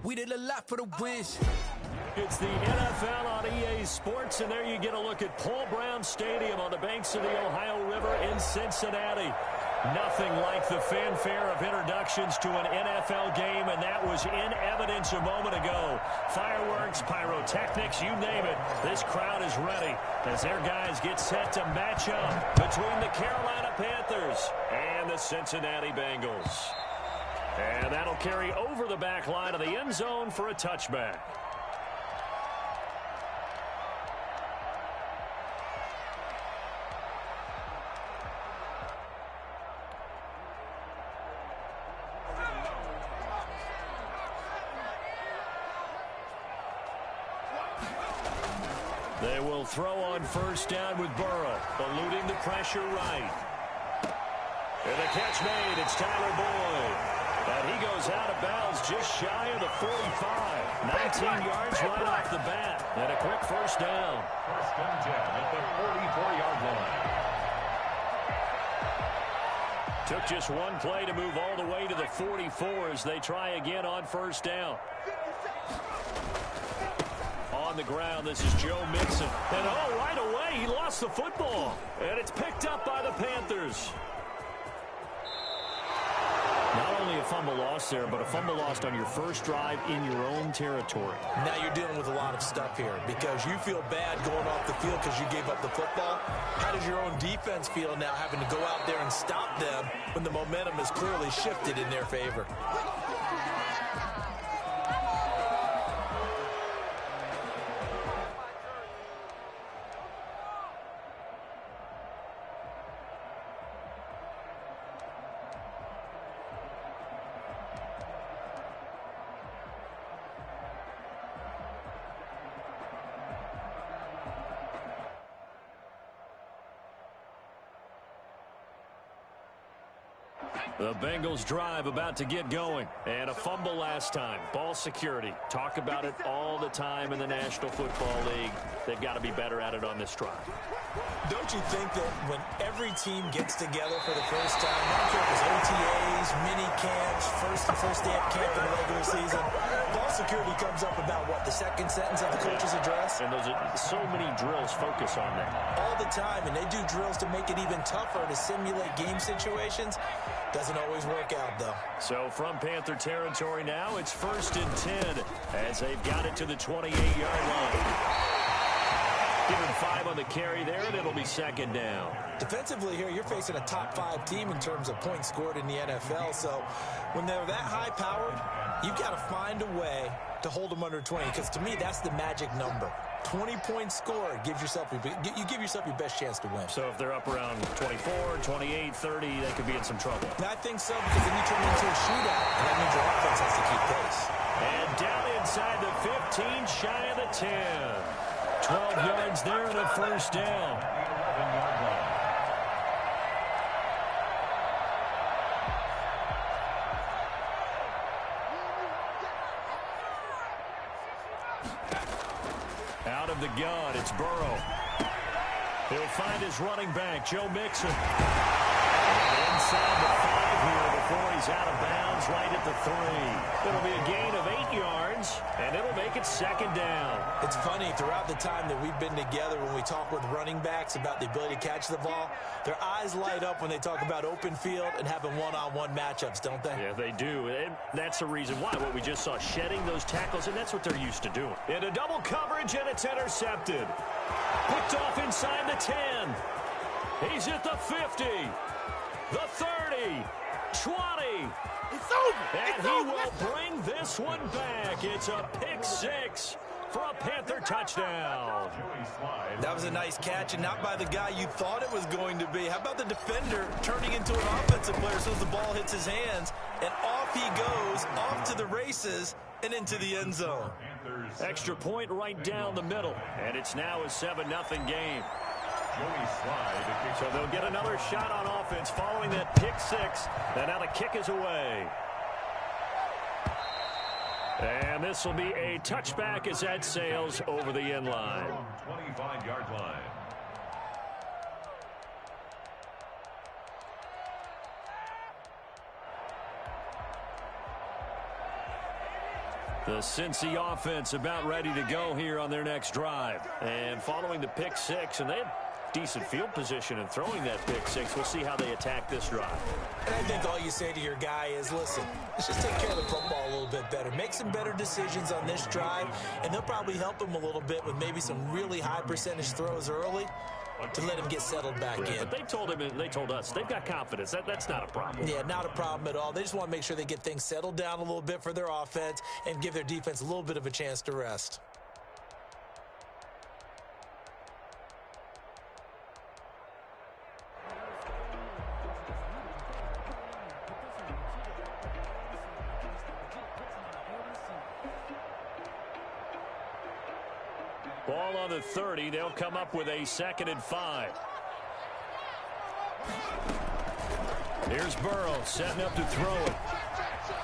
We did a lot for the wins. It's the NFL on EA Sports, and there you get a look at Paul Brown Stadium on the banks of the Ohio River in Cincinnati. Nothing like the fanfare of introductions to an NFL game, and that was in evidence a moment ago. Fireworks, pyrotechnics, you name it. This crowd is ready as their guys get set to match up between the Carolina Panthers and the Cincinnati Bengals. And that'll carry over the back line of the end zone for a touchback. They will throw on first down with Burrow, eluding the pressure right. And the catch made, it's Tyler Boyd. And he goes out of bounds just shy of the 45. 19 yards right off the bat. And a quick first down. First and 10 at the 44-yard line. Took just one play to move all the way to the 44 as they try again on first down. On the ground, this is Joe Mixon. And right away, he lost the football. And it's picked up by the Panthers. Not only a fumble lost there, but a fumble lost on your first drive in your own territory. Now you're dealing with a lot of stuff here because you feel bad going off the field because you gave up the football. How does your own defense feel now having to go out there and stop them when the momentum has clearly shifted in their favor? The Bengals drive about to get going. And a fumble last time. Ball security. Talk about it all the time in the National Football League. They've got to be better at it on this drive. Don't you think that when every team gets together for the first time, I don't care if it's OTAs, mini camps, first day of camp in the regular season, ball security comes up about what, the second sentence of the coach's address? And those are so many drills focus on that. All the time, and they do drills to make it even tougher to simulate game situations. Doesn't always work out, though. So from Panther territory now, it's first and 10 as they've got it to the 28-yard line. Give him 5 on the carry there, and it'll be second down. Defensively here, you're facing a top-5 team in terms of points scored in the NFL. So when they're that high-powered, you've got to find a way to hold them under 20, because to me, that's the magic number. 20 points scored gives yourself you give yourself your best chance to win. So if they're up around 24, 28, 30, they could be in some trouble. I think so, because then you turn into a shootout, and that means your offense has to keep pace. And down inside the 15, shy of the 10. 12 yards there and a first down. Out of the gun, it's Burrow. He'll find his running back, Joe Mixon. Inside the 5 here before he's out of bounds right at the 3. It'll be a gain of 8 yards, and it'll make it second down. It's funny, throughout the time that we've been together, when we talk with running backs about the ability to catch the ball, their eyes light up when they talk about open field and having one-on-one matchups, don't they? Yeah, they do. And that's the reason why. What we just saw, shedding those tackles, and that's what they're used to doing. Into double coverage, and it's intercepted. Picked off inside the 10. He's at the 50. The 30. 20. It's over. And he will bring this one back. It's a pick 6 for a Panther touchdown. That was a nice catch, and not by the guy you thought it was going to be. How about the defender turning into an offensive player as soon as the ball hits his hands, and off he goes, off to the races, and into the end zone. Extra point right down the middle, and it's now a 7-0 game. So they'll get another shot on offense following that pick 6, and now the kick is away. And this will be a touchback as that sails over the end line. 25-yard line. The Cincy offense about ready to go here on their next drive. And following the pick six, and they had decent field position and throwing that pick six. We'll see how they attack this drive. And I think all you say to your guy is, listen, let's just take care of the football a little bit better. Make some better decisions on this drive, and they'll probably help him a little bit with maybe some really high percentage throws early to let him get settled back in. But they told him, and they told us, they've got confidence. That's not a problem. Yeah, not a problem at all. They just want to make sure they get things settled down a little bit for their offense and give their defense a little bit of a chance to rest. Ball on the 30. They'll come up with a 2nd and 5. Here's Burrow setting up to throw it.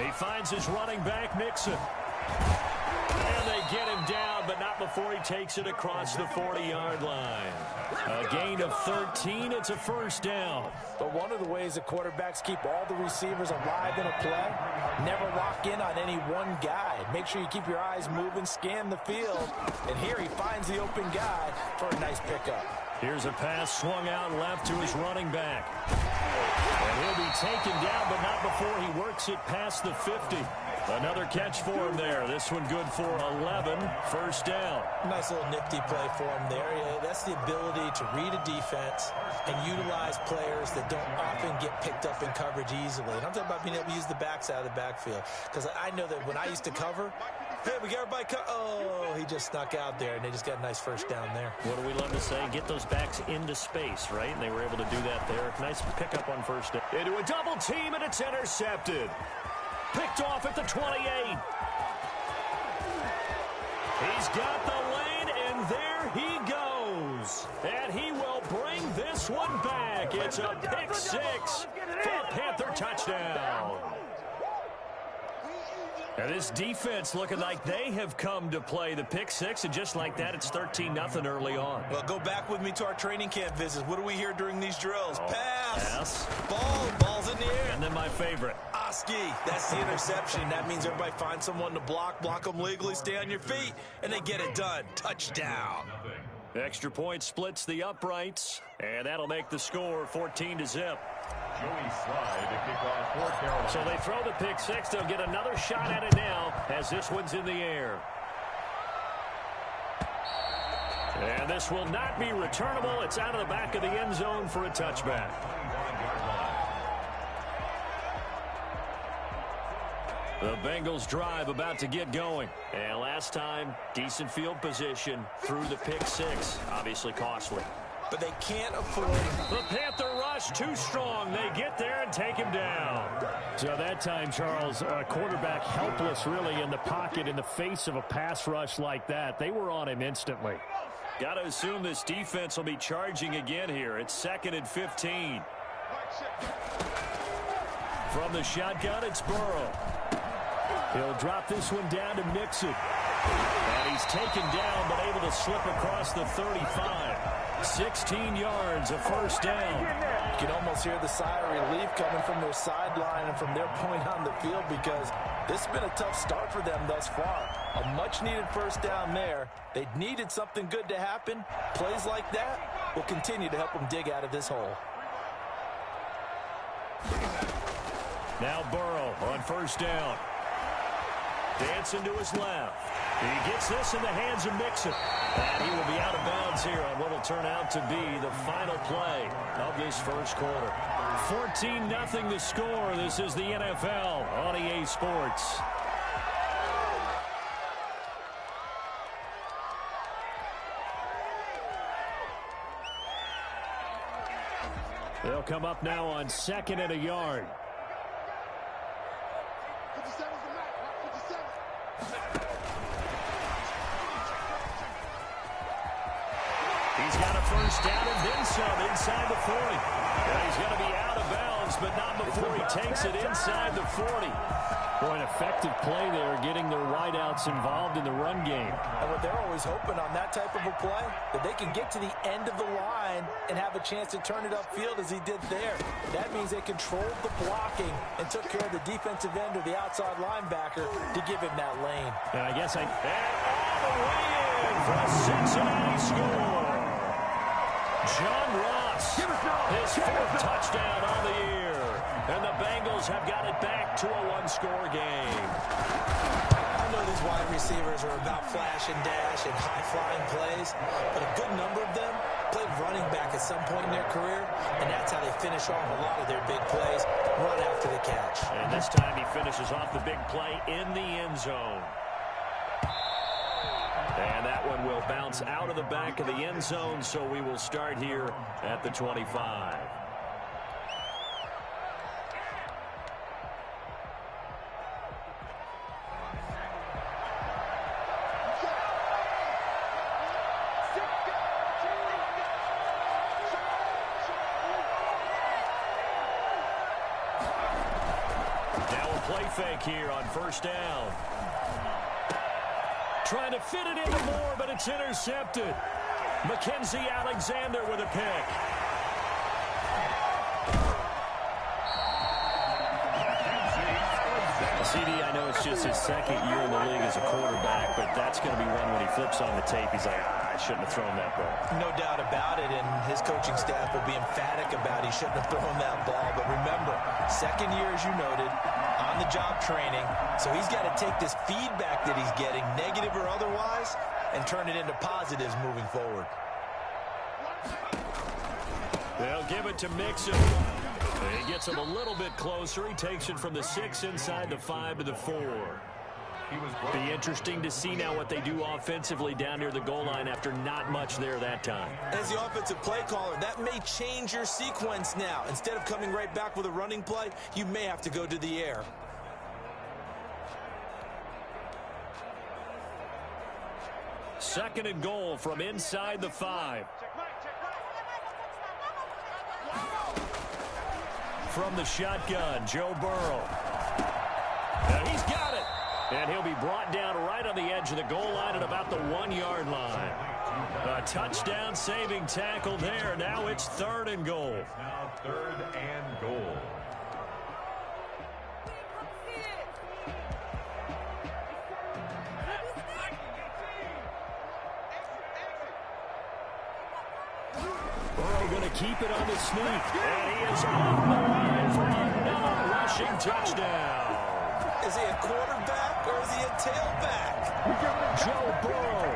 He finds his running back, Mixon. And they get him down, but not before he takes it across the 40-yard line. A gain of 13. It's a first down. But one of the ways that quarterbacks keep all the receivers alive in a play, never lock in on any one guy. Make sure you keep your eyes moving, scan the field. And here he finds the open guy for a nice pickup. Here's a pass swung out left to his running back. And he'll be taken down, but not before he works it past the 50. Another catch for him there. This one good for 11. First down. Nice little nifty play for him there. Yeah, that's the ability to read a defense and utilize players that don't often get picked up in coverage easily. And I'm talking about being able to use the backside of the backfield. Because I know that when I used to cover, hey, we got everybody oh, he just snuck out there, and they just got a nice first down there. What do we love to say? Get those backs into space, right? And they were able to do that there. Nice pickup on first down. Into a double team, and it's intercepted. Picked off at the 28. He's got the lane, and there he goes. And he will bring this one back. It's a pick six for a Panther touchdown. And this defense looking like they have come to play the pick six, and just like that, it's 13-0 early on. Well, go back with me to our training camp visits. What do we hear during these drills? Pass. Ball's in the air. And then my favorite. Oski, that's the interception. That means everybody finds someone to block them legally, stay on your feet, and they get it done. Touchdown. Extra point splits the uprights, and that'll make the score 14-0. Joey Slye to kick off for Carolina. So they throw the pick six. They'll get another shot at it now as this one's in the air. And this will not be returnable. It's out of the back of the end zone for a touchback. The Bengals drive about to get going. And last time, decent field position through the pick six. Obviously costly. But they can't afford. The Panther rush too strong. They get there and take him down. So that time, Charles, quarterback helpless really in the pocket in the face of a pass rush like that. They were on him instantly. Got to assume this defense will be charging again here. It's 2nd and 15. From the shotgun, it's Burrow. He'll drop this one down to Mixon. And he's taken down, but able to slip across the 35. 16 yards, a first down. You can almost hear the sigh of relief coming from their sideline and from their point on the field, because this has been a tough start for them thus far. A much-needed first down there. They needed something good to happen. Plays like that will continue to help them dig out of this hole. Now Burrow on first down. Dancing to his left. He gets this in the hands of Mixon. And he will be out of bounds here on what will turn out to be the final play of this first quarter. 14-0 the score. This is the NFL on EA Sports. They'll come up now on 2nd and a yard. He's got a first down and then some inside the 40. And he's going to be out of bounds, but not before he takes it inside the 40. Boy, an effective play there, getting their wideouts involved in the run game. And what they're always hoping on that type of a play, that they can get to the end of the line and have a chance to turn it upfield as he did there. That means they controlled the blocking and took care of the defensive end or the outside linebacker to give him that lane. And I guess And all the way in for a Cincinnati score. John Ross, his fourth touchdown on the year. And the Bengals have got it back to a one-score game. I know these wide receivers are about flash and dash and high-flying plays, but a good number of them played running back at some point in their career, and that's how they finish off a lot of their big plays, run after the catch. And this time he finishes off the big play in the end zone. And that one will bounce out of the back of the end zone, so we will start here at the 25. Play fake here on first down. Trying to fit it into Moore, but it's intercepted. Mackenzie Alexander with a pick. CD, I know it's just his second year in the league as a quarterback, but that's going to be one when he flips on the tape. He's like, I shouldn't have thrown that ball. No doubt about it, and his coaching staff will be emphatic about he shouldn't have thrown that ball. But remember, second year, as you noted, on-the-job training, so he's got to take this feedback that he's getting, negative or otherwise, and turn it into positives moving forward. They'll give it to Mixon. He gets him a little bit closer. He takes it from the 6 inside the 5 to the 4. Be interesting to see now what they do offensively down near the goal line after not much there that time. As the offensive play caller, that may change your sequence now. Instead of coming right back with a running play, you may have to go to the air. Second and goal from inside the 5. From the shotgun, Joe Burrow. And he's got it. And he'll be brought down right on the edge of the goal line at about the 1-yard line. A touchdown saving tackle there. Now it's third and goal. Now third and goal. Burrow going to keep it on the sneak. And he is off the line for another rushing touchdown. Is he a quarterback or is he a tailback? Joe Burrow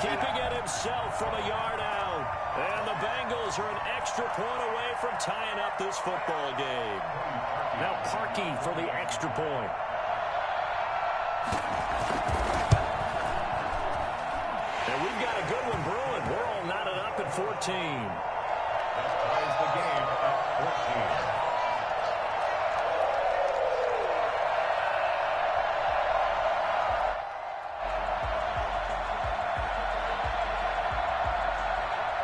keeping it himself from a yard out. And the Bengals are an extra point away from tying up this football game. Now Parkey for the extra point. And we've got a good one brewing. We're all knotted up at 14. That ties the game at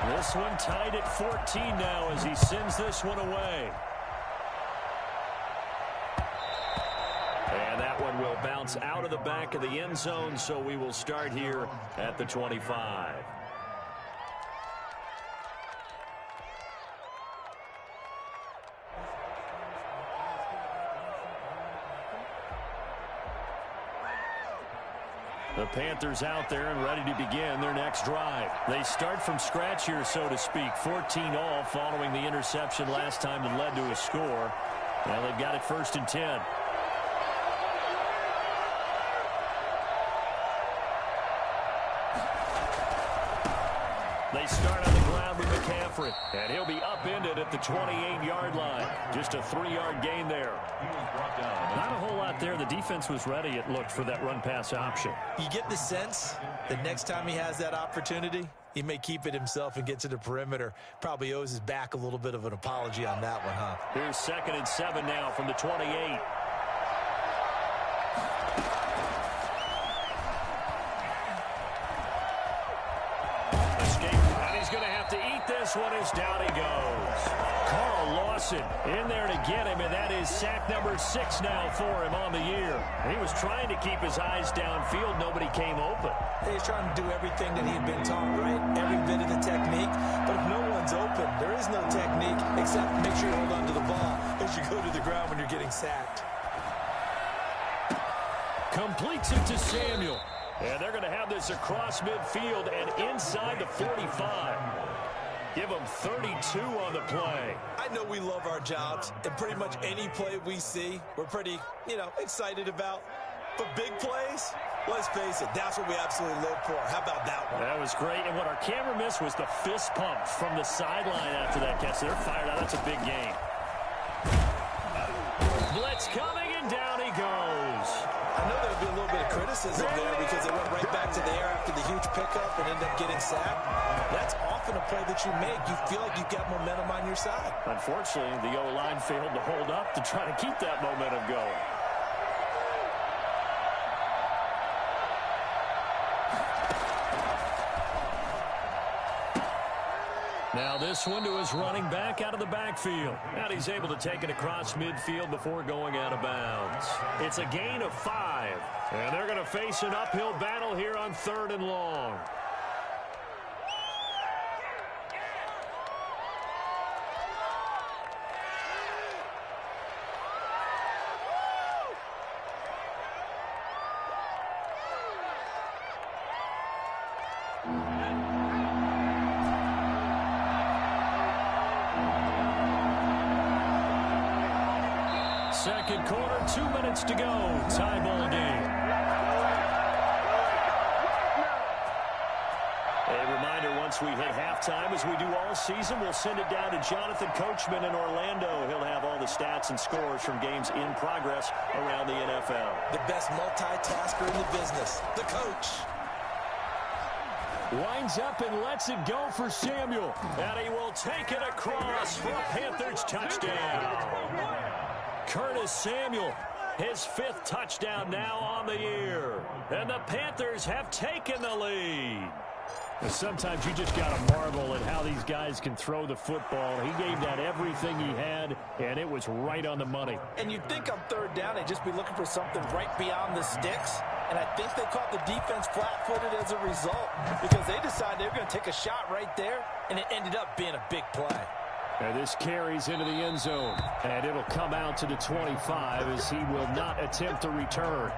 14. This one tied at 14 now as he sends this one away. And that one will bounce out of the back of the end zone, so we will start here at the 25. The Panthers out there and ready to begin their next drive. They start from scratch here, so to speak. 14 all following the interception last time that led to a score. Now they've got it 1st and 10. They start on the ground with McCaffrey, and he'll be upended at the 28-yard line. Just a 3-yard gain there. Not a whole lot there. The defense was ready, it looked, for that run-pass option. You get the sense that next time he has that opportunity, he may keep it himself and get to the perimeter. Probably owes his back a little bit of an apology on that one, huh? Here's 2nd and 7 now from the 28. this one is down he goes. Carl Lawson in there to get him, and that is sack number 6 now for him on the year. He was trying to keep his eyes downfield. Nobody came open. He's trying to do everything that he had been taught, right? Every bit of the technique. But if no one's open, there is no technique except make sure you hold on to the ball as you go to the ground when you're getting sacked. Completes it to Samuel. And they're going to have this across midfield and inside the 45. Give them 32 on the play. I know we love our jobs, and pretty much any play we see, we're pretty, excited about. But big plays, let's face it, that's what we absolutely live for. How about that one? That was great. And what our camera missed was the fist pump from the sideline after that catch. They're fired out. That's a big game. Blitz coming, and down he goes. I know there'll be a little bit of criticism there because they went right back to the air after the huge pickup and ended up getting sacked. That's often a play that you make. You feel like you've got momentum on your side. Unfortunately, the O-line failed to hold up to try to keep that momentum going. Now this one to his running back out of the backfield. And he's able to take it across midfield before going out of bounds. It's a gain of 5. And they're going to face an uphill battle here on 3rd and long. Second quarter, 2 minutes to go. Tie ball game. A reminder, once we hit halftime, as we do all season, we'll send it down to Jonathan Coachman in Orlando. He'll have all the stats and scores from games in progress around the NFL. The best multitasker in the business, the coach. Winds up and lets it go for Samuel. And he will take it across for a Panthers touchdown. Curtis Samuel, his 5th touchdown now on the year. And the Panthers have taken the lead. Sometimes you just got to marvel at how these guys can throw the football. He gave that everything he had, and it was right on the money. And you'd think on 3rd down they'd just be looking for something right beyond the sticks. And I think they caught the defense flat-footed as a result because they decided they were going to take a shot right there, and it ended up being a big play. And this carries into the end zone, and it'll come out to the 25 as he will not attempt to return.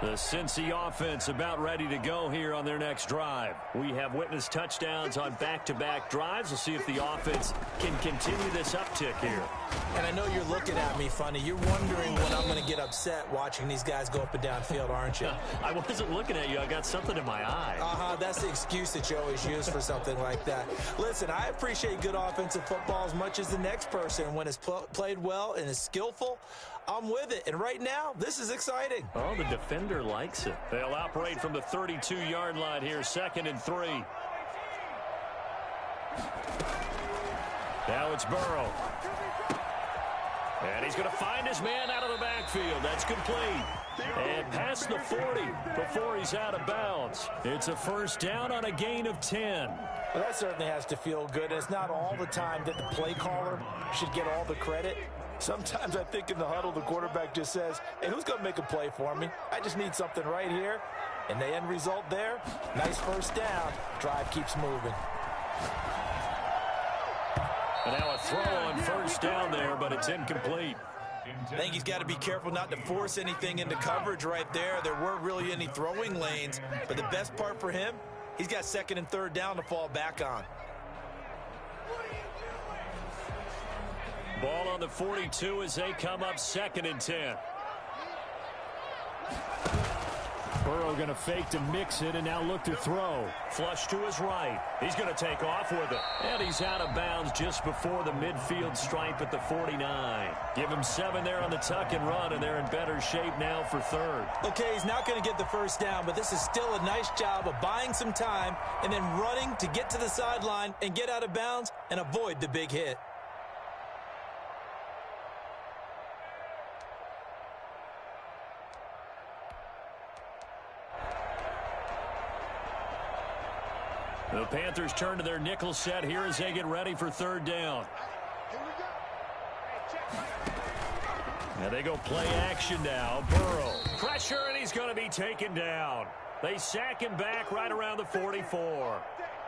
The Cincy offense about ready to go here on their next drive. We have witnessed touchdowns on back-to-back drives. We'll see if the offense can continue this uptick here. And I know you're looking at me funny. You're wondering when I'm going to get upset watching these guys go up and down field, aren't you? I wasn't looking at you. I got something in my eye. That's the excuse that you always use for something like that. Listen, I appreciate good offensive football as much as the next person. When it's played well and is skillful, I'm with it. And right now, this is exciting. Oh, the defender likes it. They'll operate from the 32-yard line here, 2nd and 3. Now it's Burrow. And he's going to find his man out of the backfield. That's complete. And past the 40 before he's out of bounds. It's a 1st down on a gain of 10. Well, that certainly has to feel good. It's not all the time that the play caller should get all the credit. Sometimes I think in the huddle, the quarterback just says, hey, who's going to make a play for me? I just need something right here. And the end result there, nice 1st down. Drive keeps moving. And now a throw on 1st down there, but it's incomplete. I think he's got to be careful not to force anything into coverage right there. There weren't really any throwing lanes. But the best part for him, he's got 2nd and 3rd down to fall back on. Ball on the 42 as they come up 2nd and 10. Burrow going to fake to mix it and now look to throw. Flush to his right. He's going to take off with it. And he's out of bounds just before the midfield stripe at the 49. Give him 7 there on the tuck and run, and they're in better shape now for third. Okay, he's not going to get the first down, but this is still a nice job of buying some time and then running to get to the sideline and get out of bounds and avoid the big hit. The Panthers turn to their nickel set here as they get ready for third down. Now they go play action now. Burrow. Pressure, and he's going to be taken down. They sack him back right around the 44.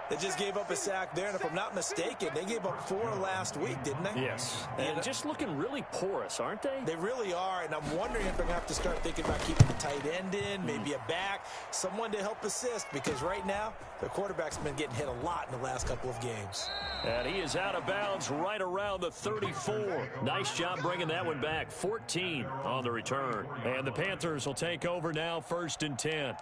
They just gave up a sack there, and if I'm not mistaken, they gave up 4 last week, didn't they? Yes. And just looking really porous, aren't they? They really are, and I'm wondering if they're going to have to start thinking about keeping the tight end in, maybe a back, someone to help assist, because right now, their quarterback's been getting hit a lot in the last couple of games. And he is out of bounds right around the 34. Nice job bringing that one back. 14 on the return. And the Panthers will take over now, 1st and 10.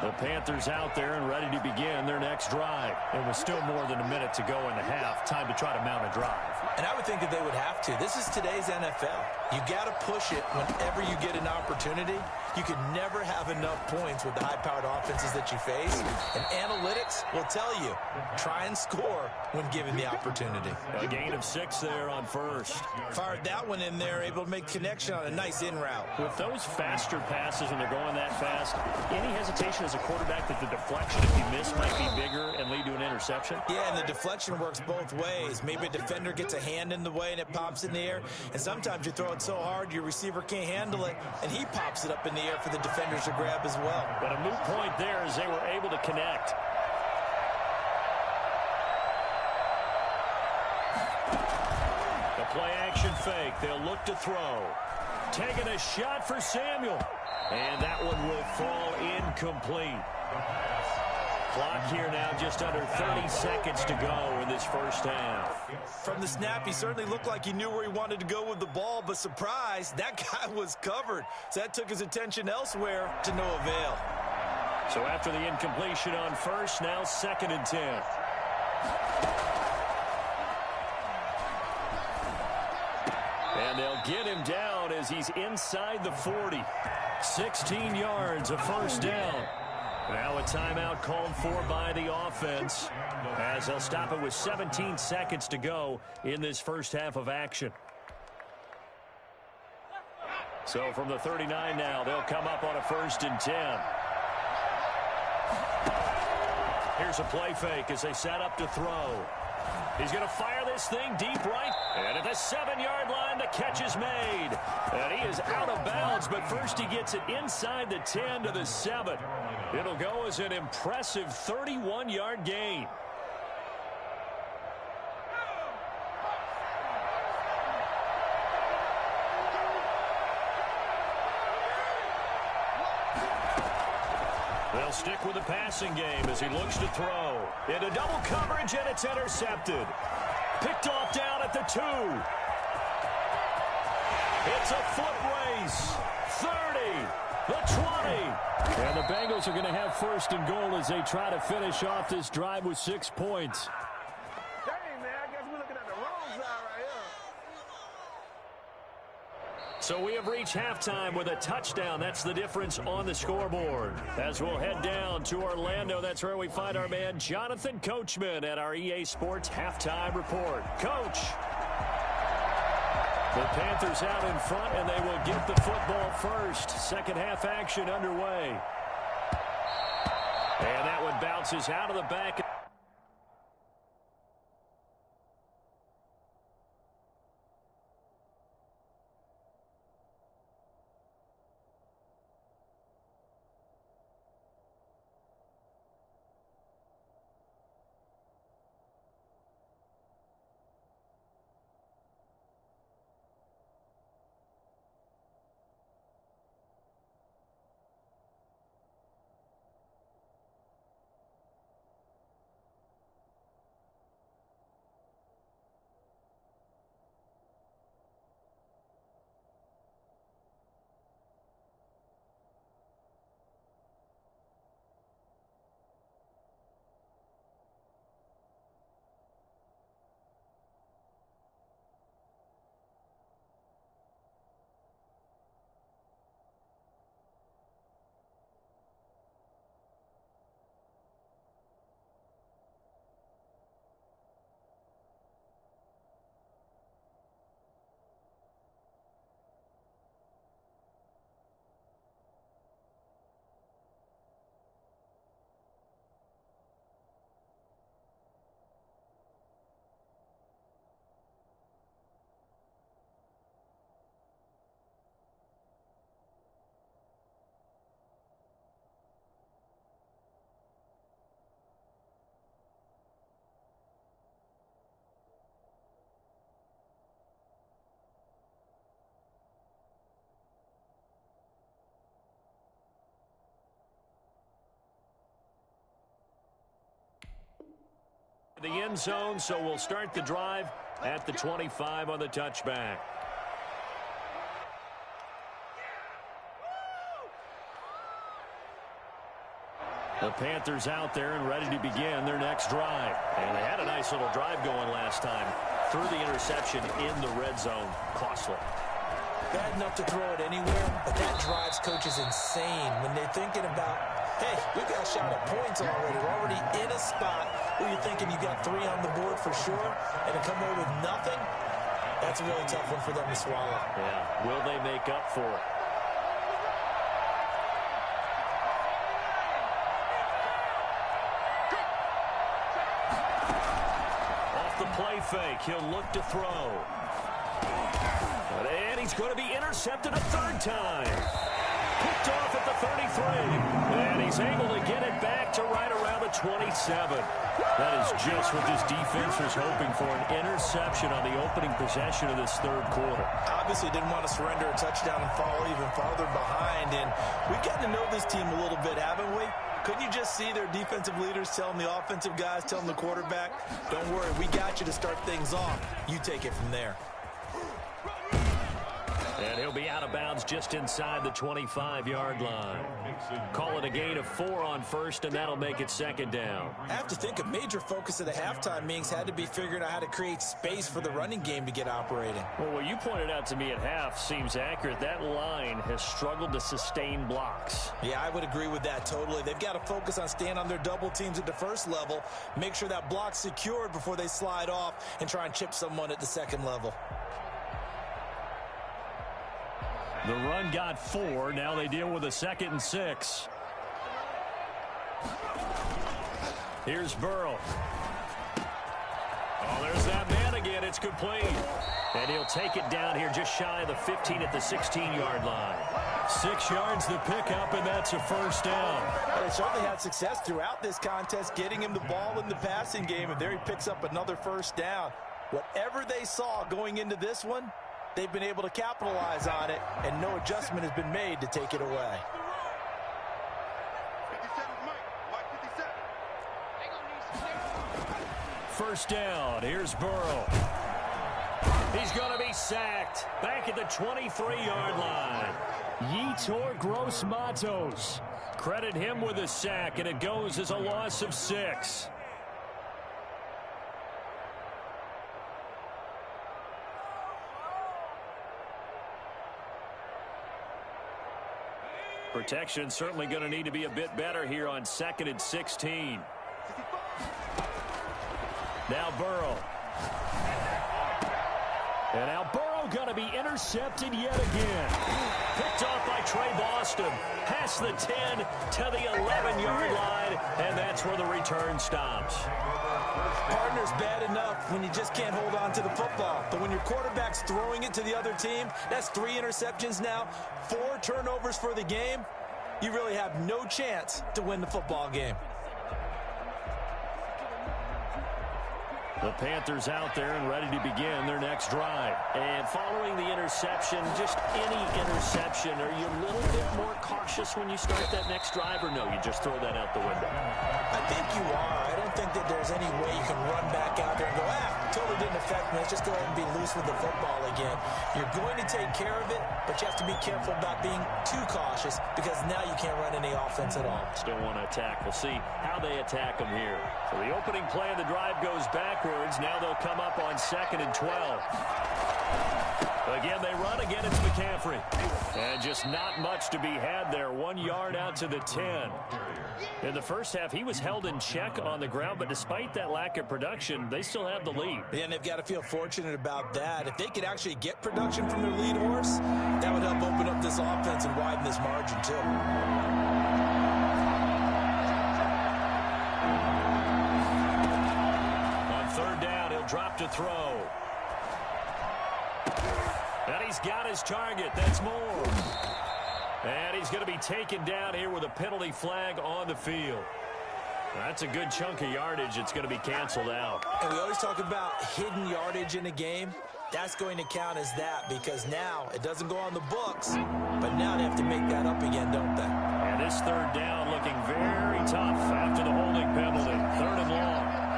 The Panthers out there and ready to begin their next drive. And with still more than a minute to go in the half, time to try to mount a drive. And I would think that they would have to. This is today's NFL. You got to push it whenever you get an opportunity. You can never have enough points with the high-powered offenses that you face. And analytics will tell you, try and score when given the opportunity. A gain of 6 there on first. Fired that one in there, able to make connection on a nice in route. With those faster passes when they're going that fast, any hesitation as a quarterback that the deflection, if you miss, might be bigger and lead to an interception? Yeah, and the deflection works both ways. Maybe a defender gets a hand in the way and it pops in the air. And sometimes you throw it so hard your receiver can't handle it, and he pops it up in the air for the defenders to grab as well. But a moot point there as they were able to connect. The play-action fake. They'll look to throw. Taking a shot for Samuel. And that one will fall incomplete. Clock here now just under 30 seconds to go in this first half. From the snap, he certainly looked like he knew where he wanted to go with the ball, but surprise, that guy was covered. So that took his attention elsewhere to no avail. So after the incompletion on first, now 2nd and 10. And they'll get him down as he's inside the 40. 16 yards, a first down. Now a timeout called for by the offense as they'll stop it with 17 seconds to go in this first half of action. So from the 39 now, they'll come up on a 1st and 10. Here's a play fake as they set up to throw. He's going to fire this thing deep right. And at the 7-yard line, the catch is made. And he is out of bounds, but first he gets it inside the 10 to the 7. It'll go as an impressive 31-yard gain. They'll stick with the passing game as he looks to throw. Into double coverage, and it's intercepted. Picked off down at the 2. It's a foot race. 30, the 20. And the Bengals are going to have 1st and goal as they try to finish off this drive with 6 points. Dang, man, I guess we're looking at the wrong side right here. So we have reached halftime with a touchdown. That's the difference on the scoreboard. As we'll head down to Orlando, that's where we find our man Jonathan Coachman at our EA Sports Halftime Report. Coach. The Panthers out in front, and they will get the football first. Second half action underway. And that one bounces out of the back. The end zone, so we'll start the drive at the 25 on the touchback. The Panthers out there and ready to begin their next drive. And they had a nice little drive going last time. Threw the interception in the red zone. Costly. Bad enough to throw it anywhere, but that drives coaches insane when they're thinking about, hey, we've got a shot at points already. We're already in a spot where you're thinking you got 3 on the board for sure, and to come away with nothing, that's a really tough one for them to swallow. Yeah, will they make up for it? Off the play fake, he'll look to throw. And he's going to be intercepted a third time. Picked off at the 33. And he's able to get it back to right around the 27. That is just what this defense was hoping for, an interception on the opening possession of this third quarter. Obviously didn't want to surrender a touchdown and fall even farther behind. And we've gotten to know this team a little bit, haven't we? Couldn't you just see their defensive leaders telling the offensive guys, telling the quarterback, don't worry, we got you to start things off. You take it from there. And he'll be out of bounds just inside the 25-yard line. Call it a gain of 4 on first, and that'll make it second down. I have to think a major focus of the halftime meetings had to be figuring out how to create space for the running game to get operating. Well, what you pointed out to me at half seems accurate. That line has struggled to sustain blocks. Yeah, I would agree with that totally. They've got to focus on staying on their double teams at the first level, make sure that block's secured before they slide off and try and chip someone at the second level. The run got 4. Now they deal with a 2nd and 6. Here's Burrow. Oh, there's that man again. It's complete. And he'll take it down here just shy of the 15 at the 16-yard line. 6 yards the pickup, and that's a first down. Well, they certainly had success throughout this contest, getting him the ball in the passing game, and there he picks up another first down. Whatever they saw going into this one, they've been able to capitalize on it, and no adjustment has been made to take it away. First down. Here's Burrow. He's going to be sacked back at the 23-yard line. Yetur Gross-Matos. Credit him with a sack, and it goes as a loss of 6. Protection certainly going to need to be a bit better here on 2nd and 16. Now Burrow. And now Burrow going to be intercepted yet again. Picked off by Trey Boston. Past the 10 to the 11-yard line, and that's where the return stops. Partner's bad enough when you just can't hold on to the football. But when your quarterback's throwing it to the other team, that's 3 interceptions now, 4 turnovers for the game. You really have no chance to win the football game. The Panthers out there and ready to begin their next drive. And following the interception, just any interception, are you a little bit more cautious when you start that next drive, or no, you just throw that out the window? I think you are. I don't think that there's any way you can run back out there and go, totally didn't affect me. Let's just go ahead and be loose with the football again. You're going to take care of it, but you have to be careful about being too cautious because now you can't run any offense at all. Still want to attack. We'll see how they attack them here. So the opening play of the drive goes backwards. Now they'll come up on 2nd and 12. Again, they run. Again, it's McCaffrey. And just not much to be had there. 1 yard out to the 10. In the first half, he was held in check on the ground, but despite that lack of production, they still have the lead. And they've got to feel fortunate about that. If they could actually get production from their lead horse, that would help open up this offense and widen this margin, too. Drop to throw. And he's got his target. That's Moore. And he's going to be taken down here with a penalty flag on the field. That's a good chunk of yardage. It's going to be canceled out. And we always talk about hidden yardage in a game. That's going to count as that because now it doesn't go on the books, but now they have to make that up again, don't they? And this third down looking very tough after the holding penalty. 3rd and long.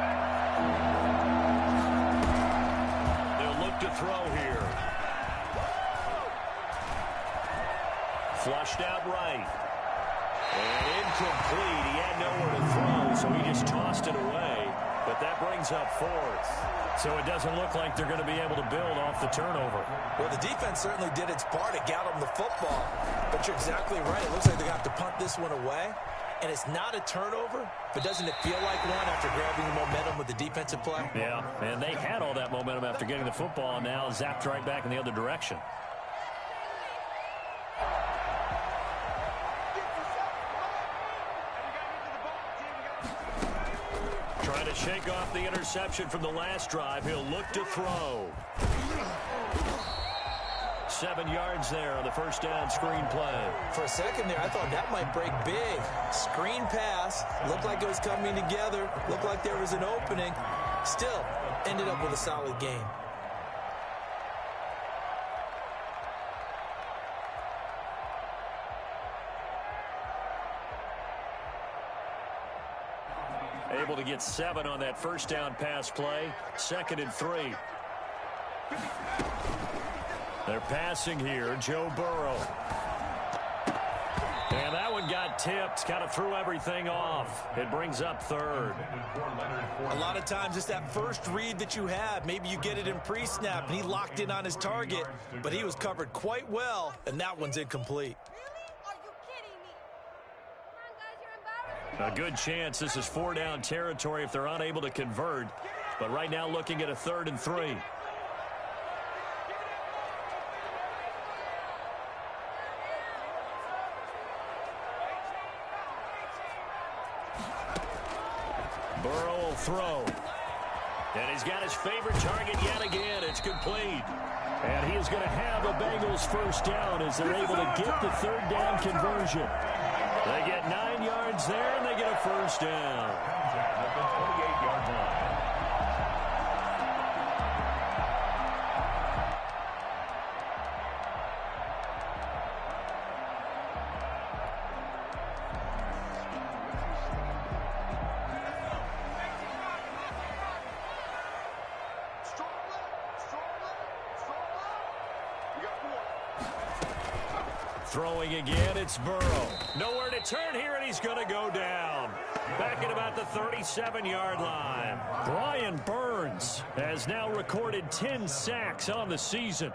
They'll look to throw here. Flushed out right. And incomplete. He had nowhere to throw, so he just tossed it away. But that brings up fourth. So it doesn't look like they're going to be able to build off the turnover. Well, the defense certainly did its part to get them the football. But you're exactly right. It looks like they got to punt this one away. And it's not a turnover, but doesn't it feel like one after grabbing the momentum with the defensive play? Yeah, and they had all that momentum after getting the football, and now zapped right back in the other direction. Trying to shake off the interception from the last drive. He'll look to throw. 7 yards there on the first down screen play. For a second there, I thought that might break big. Screen pass. Looked like it was coming together. Looked like there was an opening. Still, ended up with a solid game. Able to get 7 on that first down pass play. 2nd and 3. They're passing here. Joe Burrow. And that one got tipped. Kind of threw everything off. It brings up 3rd. A lot of times it's that first read that you have. Maybe you get it in pre-snap, and he locked in on his target, but he was covered quite well, and that one's incomplete. A good chance this is 4-down territory if they're unable to convert. But right now looking at a 3rd and 3. Burrow will throw. And he's got his favorite target yet again. It's complete. And he is going to have a Bengals first down as they're able to get the 3rd down conversion. They get 9 yards there, and they get a first down. At the 28-yard line. Throwing again, it's Burrow. Nowhere to turn here, and he's going to go down. Back at about the 37-yard line. Brian Burns has now recorded 10 sacks on the season.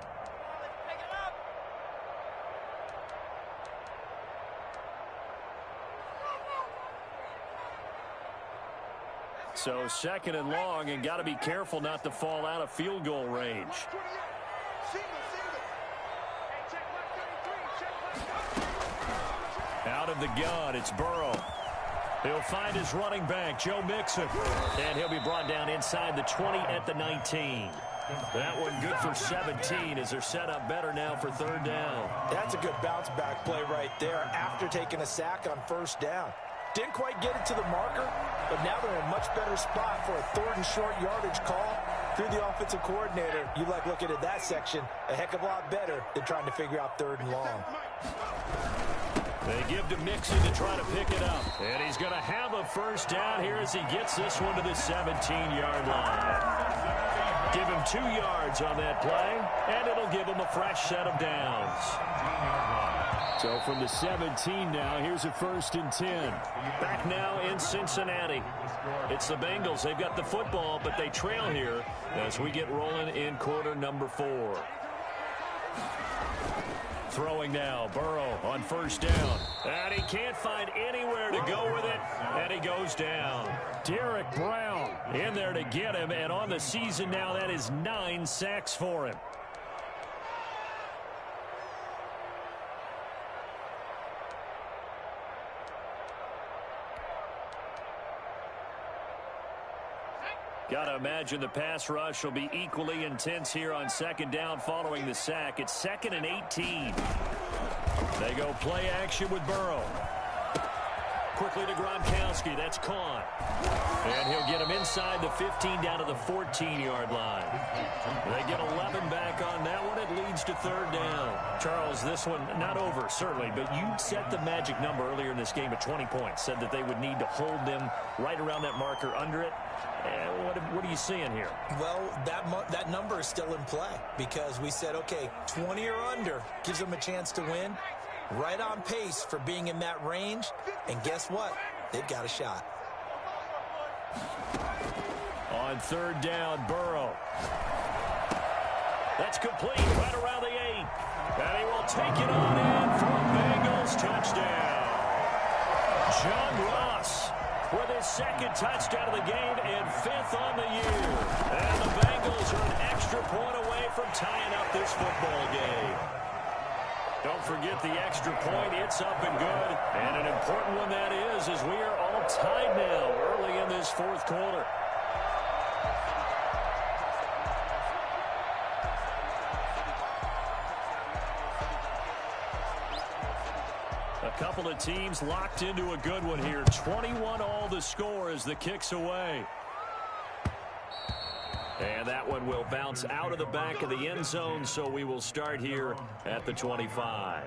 So 2nd and long, and got to be careful not to fall out of field goal range. Out of the gun, it's Burrow. He'll find his running back, Joe Mixon. And he'll be brought down inside the 20 at the 19. That one good for 17 as they're set up better now for 3rd down. That's a good bounce back play right there after taking a sack on 1st down. Didn't quite get it to the marker, but now they're in a much better spot for a 3rd and short yardage call. Through the offensive coordinator, you like looking at that section a heck of a lot better than trying to figure out 3rd and long. They give to Mixon to try to pick it up. And he's going to have a first down here as he gets this one to the 17-yard line. Give him 2 yards on that play, and it'll give him a fresh set of downs. So from the 17 now, here's a 1st and 10. Back now in Cincinnati. It's the Bengals. They've got the football, but they trail here as we get rolling in quarter number 4. Throwing now, Burrow on 1st down. And he can't find anywhere to go with it, and he goes down. Derek Brown In there to get him, and on the season now, that is 9 sacks for him. Got to imagine the pass rush will be equally intense here on 2nd down following the sack. It's 2nd and 18. They go play action with Burrow. Quickly to Gronkowski. That's caught. And he'll get him inside the 15 down to the 14-yard line. They get 11 back on that one. It leads to third down. Charles, this one not over, certainly, but you set the magic number earlier in this game at 20 points. Said that they would need to hold them right around that marker under it. What are you seeing here? Well, that number is still in play because we said, okay, 20 or under gives them a chance to win. Right on pace for being in that range. And guess what? They've got a shot. On third down, Burrow. That's complete right around the 8. And he will take it on in for a Bengals touchdown. John Ross with his second touchdown of the game and 5th on the year. And the Bengals are an extra point away from tying up this football game. Don't forget the extra point. It's up and good. And an important one that is, as we are all tied now early in this fourth quarter. A couple of teams locked into a good one here. 21 all the score as the kick's away. And that one will bounce out of the back of the end zone, so we will start here at the 25.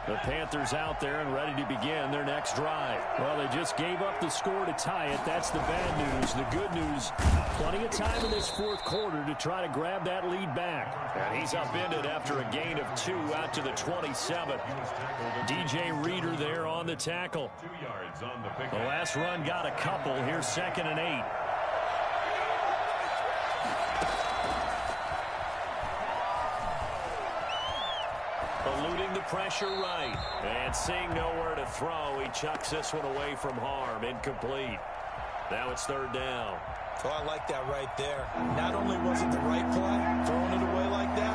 The Panthers out there and ready to begin their next drive. Well, they just gave up the score to tie it. That's the bad news. The good news, plenty of time in this fourth quarter to try to grab that lead back. And he's upended after a gain of 2 out to the 27. DJ Reader there on the tackle. 2 yards on the pick. The last run got a couple. Here's 2nd and 8. Eluding the pressure right. And seeing nowhere to throw, he chucks this one away from harm. Incomplete. Now it's third down. Oh, I like that right there. Not only was it the right play, throwing it away like that,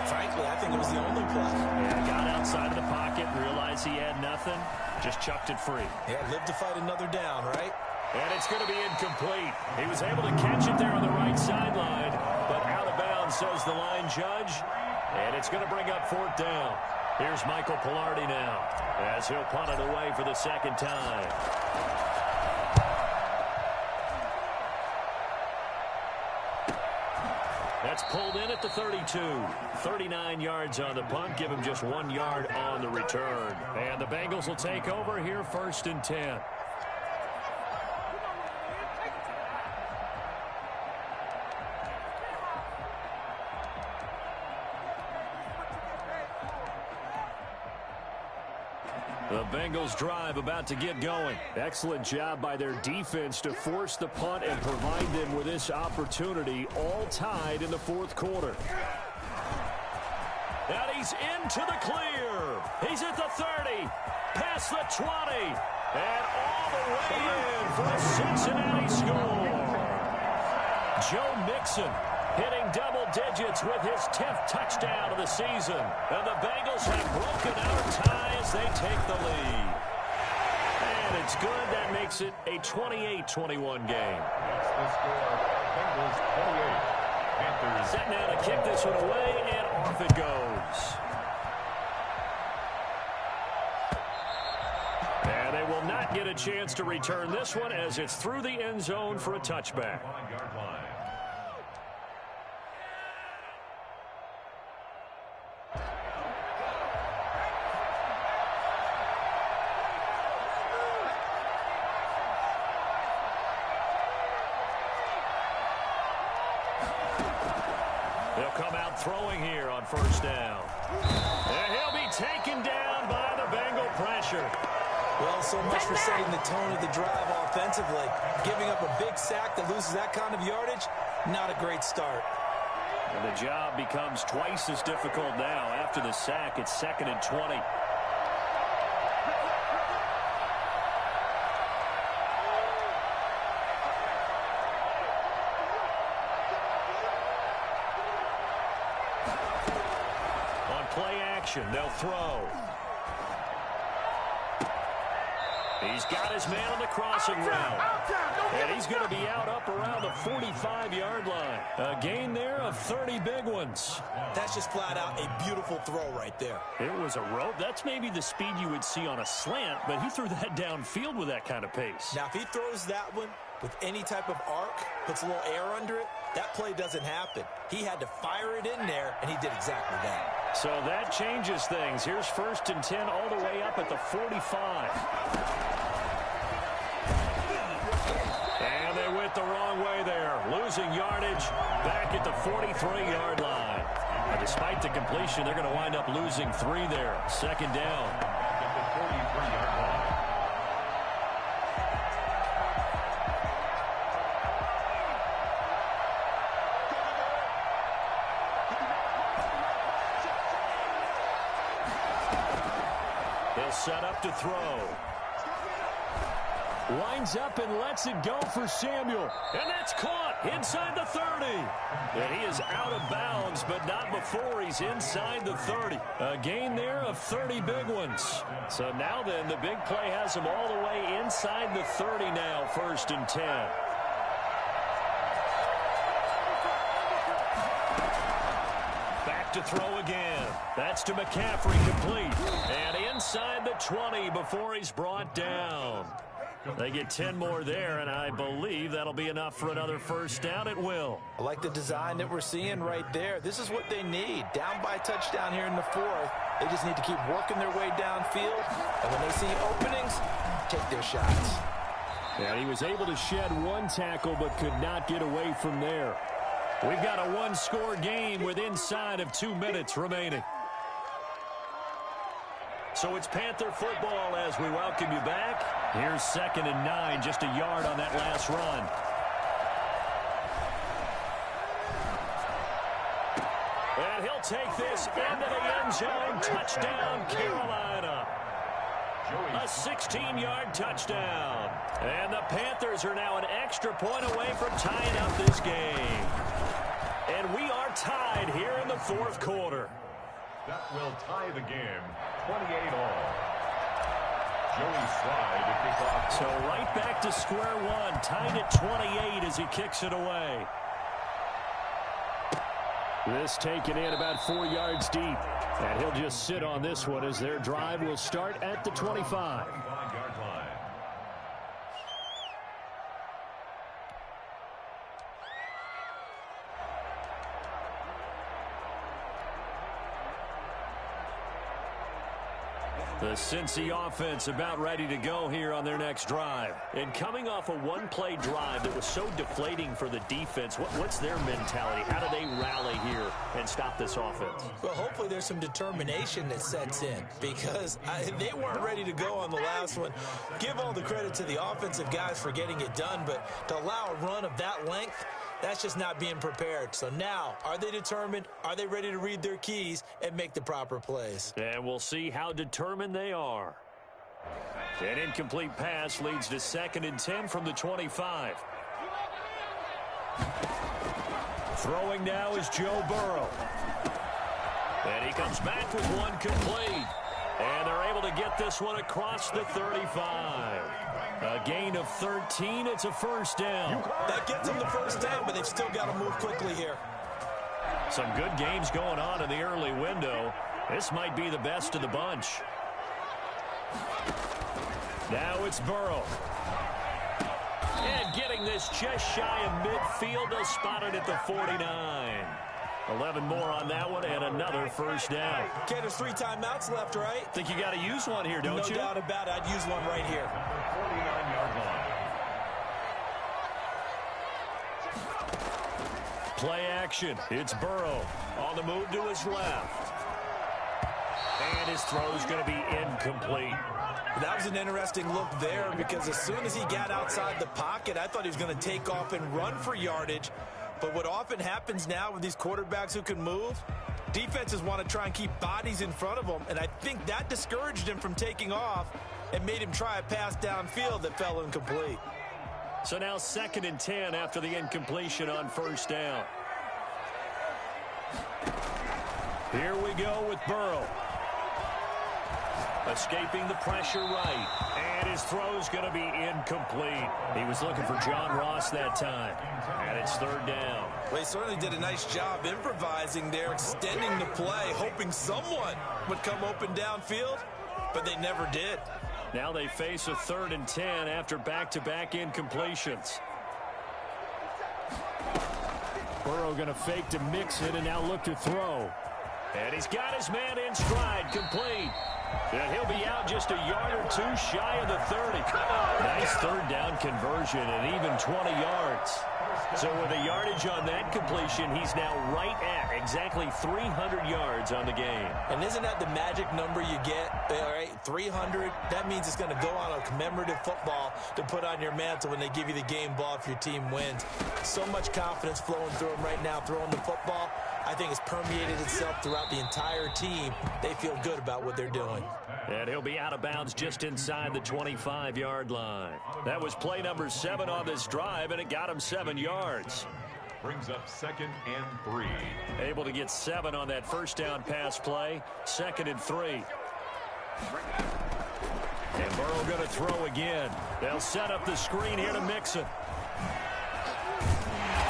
frankly, I think it was the only play. Yeah, got outside of the pocket, realized he had nothing, just chucked it free. Yeah, live to fight another down, right? And it's going to be incomplete. He was able to catch it there on the right sideline, but out of bounds, says the line judge. And it's going to bring up fourth down. Here's Michael Pilardi now as he'll punt it away for the second time. That's pulled in at the 32. 39 yards on the punt. Give him just 1 yard on the return. And the Bengals will take over here 1st and 10. The Bengals drive about to get going. Excellent job by their defense to force the punt and provide them with this opportunity, all tied in the fourth quarter. And he's into the clear. He's at the 30, past the 20, and all the way in for a Cincinnati score. Joe Mixon hitting double digits with his 10th touchdown of the season. And the Bengals have broken our tie as they take the lead. And it's good. That makes it a 28-21 game. That's the score. Bengals 28. Panthers. Set now to kick this one away, and off it goes. And they will not get a chance to return this one as it's through the end zone for a touchback. 1-yard line. They'll come out throwing here on first down. And he'll be taken down by the Bengal pressure. Well, so much for setting the tone of the drive offensively. Giving up a big sack that loses that kind of yardage, not a great start. And the job becomes twice as difficult now. After the sack, it's 2nd and 20. Play action, they'll throw. He's got his man on the crossing route. And he's going to be out up around the 45-yard line. A gain there of 30 big ones. That's just flat out a beautiful throw right there. It was a rope. That's maybe the speed you would see on a slant, but he threw that downfield with that kind of pace. Now, if he throws that one with any type of arc, puts a little air under it, that play doesn't happen. He had to fire it in there, and he did exactly that. So that changes things. Here's 1st and 10 all the way up at the 45. And they went the wrong way there. Losing yardage back at the 43-yard line. And despite the completion, they're going to wind up losing 3 there. 2nd down. At the 43-yard line. He'll set up to throw. Winds up and lets it go for Samuel. And that's caught inside the 30. And he is out of bounds, but not before he's inside the 30. A gain there of 30 big ones. So now then, the big play has him all the way inside the 30 now, 1st and 10. Back to throw again. That's to McCaffrey, complete. And inside the 20 before he's brought down. They get 10 more there, and I believe that'll be enough for another 1st down. It will. I like the design that we're seeing right there. This is what they need. Down by a touchdown here in the 4th. They just need to keep working their way downfield. And when they see openings, take their shots. And he was able to shed 1 tackle, but could not get away from there. We've got a 1-score game with inside of 2 minutes remaining. So it's Panther football as we welcome you back. Here's 2nd and 9, just a yard on that last run. And he'll take this into the end zone. Touchdown, Carolina. A 16-yard touchdown. And the Panthers are now an extra point away from tying up this game. And we are tied here in the 4th quarter. That will tie the game, 28-all. Joey Slye to kick off. So right back to square one, tied at 28 as he kicks it away. This taken in about 4 yards deep. And he'll just sit on this one as their drive will start at the 25. 25-yard line. The Cincy offense about ready to go here on their next drive. And coming off a one-play drive that was so deflating for the defense, what's their mentality? How do they rally here and stop this offense? Well, hopefully there's some determination that sets in because they weren't ready to go on the last one. Give all the credit to the offensive guys for getting it done, but to allow a run of that length, that's just not being prepared. So now, are they determined? Are they ready to read their keys and make the proper plays? And we'll see how determined they are. An incomplete pass leads to 2nd and 10 from the 25. Throwing now is Joe Burrow. And he comes back with one complete. And they're able to get this one across the 35. A gain of 13. It's a 1st down. That gets them the 1st down, but they've still got to move quickly here. Some good games going on in the early window. This might be the best of the bunch. Now it's Burrow. And getting this just shy of midfield. They'll spot it at the 49. 11 more on that one and another 1st down. Okay, there's 3 timeouts left, right? Think you got to use one here, don't you? No doubt about it. I'd use one right here. 49-yard line. Play action. It's Burrow on the move to his left. And his throw's going to be incomplete. That was an interesting look there because as soon as he got outside the pocket, I thought he was going to take off and run for yardage. But what often happens now with these quarterbacks who can move, defenses want to try and keep bodies in front of them, and I think that discouraged him from taking off and made him try a pass downfield that fell incomplete. So now 2nd and 10 after the incompletion on 1st down. Here we go with Burrow. Escaping the pressure right. And his throw's going to be incomplete. He was looking for John Ross that time. And it's third down. Well, he certainly did a nice job improvising there, extending the play, hoping someone would come open downfield, but they never did. Now they face a 3rd and 10 after back-to-back incompletions. Burrow going to fake to mix it and now look to throw. And he's got his man in stride, complete. And he'll be out just a yard or two shy of the 30. Nice third down conversion and even 20 yards. So with the yardage on that completion, he's now right at exactly 300 yards on the game. And isn't that the magic number you get? All right, 300. That means it's going to go on a commemorative football to put on your mantle when they give you the game ball if your team wins. So much confidence flowing through him right now, throwing the football. I think it's permeated itself throughout the entire team. They feel good about what they're doing. And he'll be out of bounds just inside the 25-yard line. That was play number 7 on this drive, and it got him 7 yards. Brings up 2nd and 3. Able to get 7 on that first down pass play. 2nd and 3. And Burrow going to throw again. They'll set up the screen here to Mixon.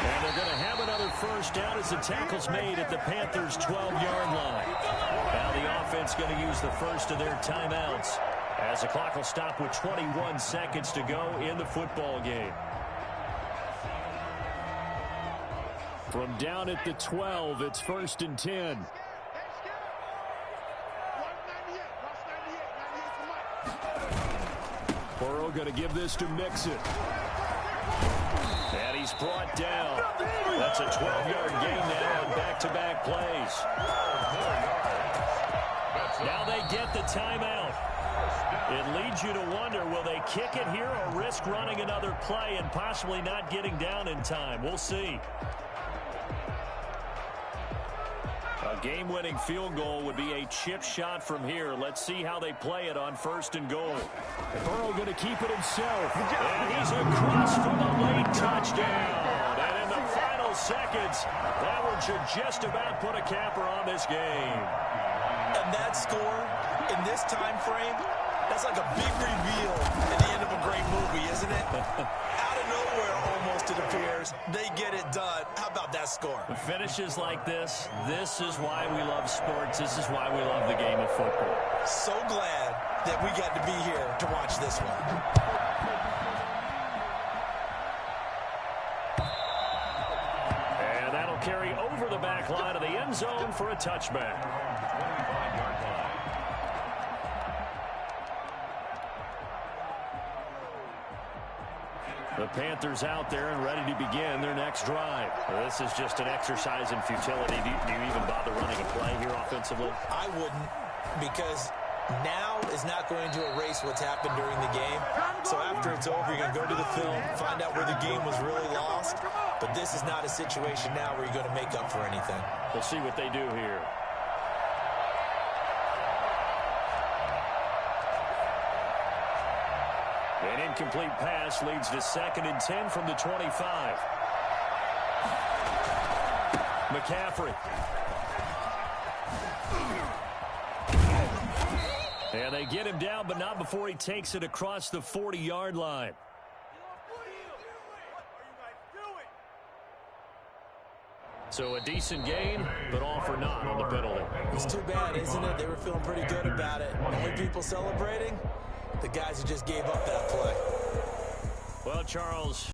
And they're going to have another first down as the tackle's made at the Panthers' 12-yard line. Now the offense going to use the first of their timeouts as the clock will stop with 21 seconds to go in the football game. From down at the 12, it's 1st and 10. Burrow going to give this to Mixon. And he's brought down. That's a 12-yard gain now on back-to-back plays. Now they get the timeout. It leads you to wonder, will they kick it here or risk running another play and possibly not getting down in time? We'll see. A game-winning field goal would be a chip shot from here. Let's see how they play it on 1st and goal. Burrow going to keep it himself. And he's across for the late touchdown. And in the final seconds, that one should just about put a capper on this game. And that score in this time frame, that's like a big reveal at the end of a great movie, isn't it? Out of nowhere, almost, it appears. They get it done. How about that score? The finishes like this is why we love sports. This is why we love the game of football. So glad that we got to be here to watch this one. And that'll carry over the back line of the end zone for a touchback. 25-yard line. The Panthers out there and ready to begin their next drive. This is just an exercise in futility. Do you even bother running a play here offensively? I wouldn't, because now is not going to erase what's happened during the game. So after it's over, you're going to go to the film, find out where the game was really lost. But this is not a situation now where you're going to make up for anything. We'll see what they do here. An incomplete pass leads to 2nd and 10 from the 25. McCaffrey. And they get him down, but not before he takes it across the 40-yard line. So a decent gain, but all for naught on the penalty. It's too bad, isn't it? They were feeling pretty good about it. Only people celebrating? The guys who just gave up that play. Well, Charles,